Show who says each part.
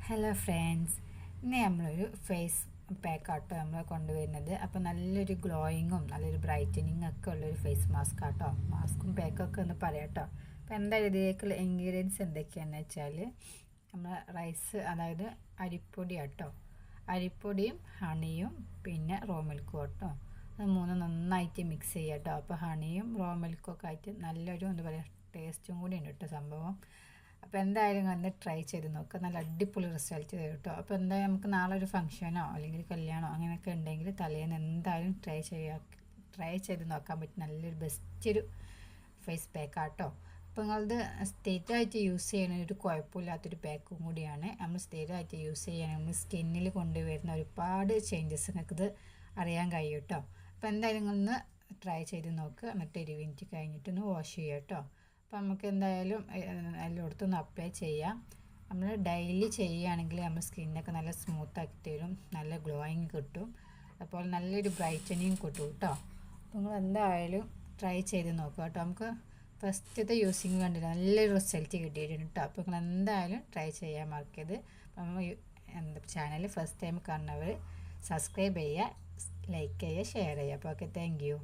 Speaker 1: Hello friends, ഇന്ന് നമ്മളൊരു face pack ആട്ടോ നമ്മൾ കൊണ്ടുവരുന്നത്. അപ്പോൾ നല്ലൊരു ഗ്ലോയിങ്ങും നല്ലൊരു ബ്രൈറ്റനിങ് ഒക്കെ ഉള്ളൊരു ഫേസ് മാസ്ക് ആട്ടോ. മാസ്കും പാക്കൊക്കെ ഒന്ന് പറയാം കേട്ടോ. അപ്പോൾ എന്തായാലും ഇതിലേക്കുള്ള ഇൻഗ്രീഡിയൻസ് എന്തൊക്കെയാണെന്ന് വെച്ചാൽ നമ്മൾ റൈസ്, അതായത് അരിപ്പൊടി ആട്ടോ. അരിപ്പൊടിയും ഹണിയും പിന്നെ റോ മിൽക്കും കേട്ടോ. അത് മൂന്നും നന്നായിട്ട് മിക്സ് ചെയ്യുക കേട്ടോ. അപ്പോൾ ഹണിയും റോ മിൽക്കൊക്കെ ആയിട്ട് നല്ലൊരു എന്താ പറയുക ടേസ്റ്റും കൂടി ഉണ്ട് കേട്ടോ സംഭവം. അപ്പോൾ എന്തായാലും ഒന്ന് ട്രൈ ചെയ്ത് നോക്കുക. നല്ല അടിപൊളി റിസൾട്ട് തരും കേട്ടോ. അപ്പോൾ എന്തായാലും നമുക്ക് നാളെ ഒരു ഫംഗ്ഷനോ അല്ലെങ്കിൽ കല്യാണമോ അങ്ങനെയൊക്കെ ഉണ്ടെങ്കിൽ തലേന്ന് എന്തായാലും ട്രൈ ചെയ്ത് നോക്കാൻ പറ്റും. നല്ലൊരു ബെസ്റ്റ് ഒരു ഫേസ് പാക്കാട്ടോ. അപ്പോൾ നിങ്ങളത് സ്ഥിരമായിട്ട് യൂസ് ചെയ്യണ ഒരു കുഴപ്പമില്ലാത്തൊരു പാക്കും കൂടിയാണ്. നമ്മൾ സ്ഥിരമായിട്ട് യൂസ് ചെയ്യണമെങ്കിൽ സ്കിന്നിൽ കൊണ്ടുവരുന്ന ഒരുപാട് ചേഞ്ചസ് നിങ്ങൾക്കിത് അറിയാൻ കഴിയും കേട്ടോ. അപ്പോൾ എന്തായാലും നിങ്ങളൊന്ന് ട്രൈ ചെയ്ത് നോക്കുക. എന്നിട്ട് 20 മിനിറ്റ് കഴിഞ്ഞിട്ടൊന്ന് വാഷ് ചെയ്യുക കേട്ടോ. അപ്പോൾ നമുക്ക് എന്തായാലും എല്ലായിടത്തും ഒന്ന് അപ്ലൈ ചെയ്യാം. നമ്മൾ ഡെയിലി ചെയ്യുകയാണെങ്കിൽ നമ്മുടെ സ്കിന്നൊക്കെ നല്ല സ്മൂത്താക്കി തരും, നല്ല ഗ്ലോയിങ് കിട്ടും, അപ്പോൾ നല്ലൊരു ബ്രൈറ്റനിങ് കിട്ടും കേട്ടോ. അപ്പോൾ നിങ്ങൾ എന്തായാലും ട്രൈ ചെയ്ത് നോക്കുക കേട്ടോ. നമുക്ക് ഫസ്റ്റത്തെ യൂസിങ് കണ്ടില്ല, നല്ലൊരു റിസൾട്ട് കിട്ടിയിട്ടുണ്ട് കേട്ടോ. അപ്പോൾ നിങ്ങൾ എന്തായാലും ട്രൈ ചെയ്യാൻ മറക്കരുത്. നമ്മൾ ചാനൽ ഫസ്റ്റ് ടൈം കാണുന്നവർ സബ്സ്ക്രൈബ് ചെയ്യുക, ലൈക്ക് ചെയ്യുക, ഷെയർ ചെയ്യുക. അപ്പോൾ ഓക്കെ, താങ്ക് യു.